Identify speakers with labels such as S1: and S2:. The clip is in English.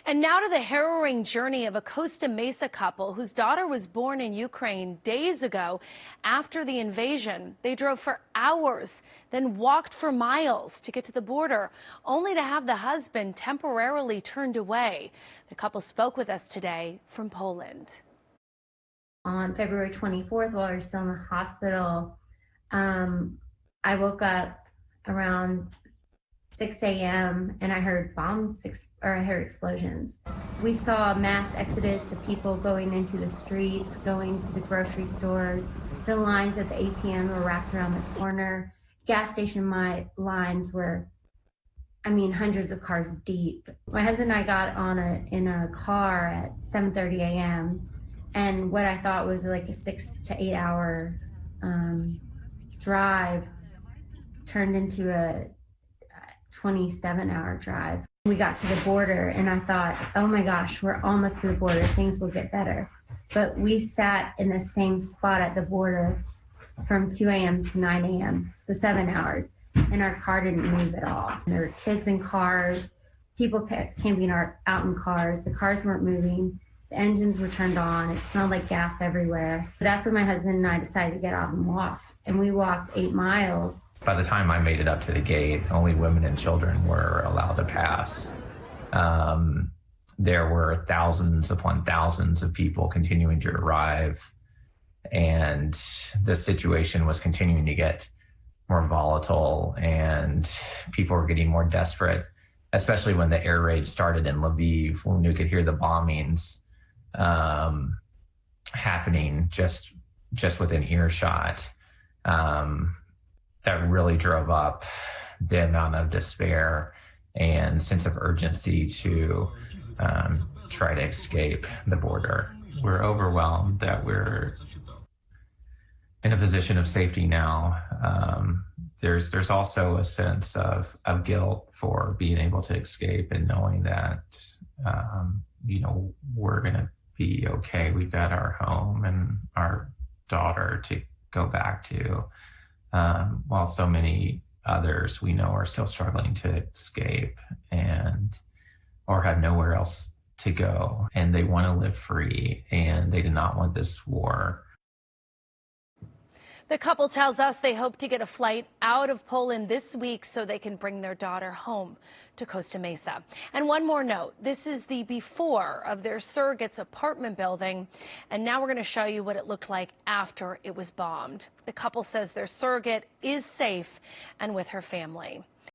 S1: And now to the harrowing journey of a Costa Mesa couple whose daughter was born in Ukraine days ago after the invasion. They drove for hours, then walked for miles to get to the border, only to have the husband temporarily turned away. The couple spoke with us today from Poland.
S2: On February 24th, while we were still in the hospital, I woke up around 6 a.m. and I heard I heard explosions. We saw a mass exodus of people going into the streets, going to the grocery stores. The lines at the ATM were wrapped around the corner. Gas station lines were, hundreds of cars deep. My husband and I got in a car at 7:30 a.m. and what I thought was like a 6 to 8 hour drive turned into a 27-hour drive. We got to the border and I thought, oh my gosh, we're almost to the border, things will get better. But we sat in the same spot at the border from 2 a.m. to 9 a.m., so 7 hours, and our car didn't move at all. There were kids in cars, people kept camping out in cars, the cars weren't moving, the engines were turned on, it smelled like gas everywhere. That's when my husband and I decided to get out and walk, and we walked 8 miles.
S3: By the time I made it up to the gate, only women and children were allowed to pass. There were thousands upon thousands of people continuing to arrive, and the situation was continuing to get more volatile, and people were getting more desperate, especially when the air raid started in Lviv, when you could hear the bombings happening just within earshot. That really drove up the amount of despair and sense of urgency to try to escape the border. We're overwhelmed that we're in a position of safety now. There's also a sense of guilt for being able to escape and knowing that we're gonna be okay. We've got our home and our daughter to go back to. While so many others we know are still struggling to escape or have nowhere else to go, and they want to live free, and they do not want this war.
S1: The couple tells us they hope to get a flight out of Poland this week so they can bring their daughter home to Costa Mesa. And one more note, this is the before of their surrogate's apartment building, and now we're going to show you what it looked like after it was bombed. The couple says their surrogate is safe and with her family.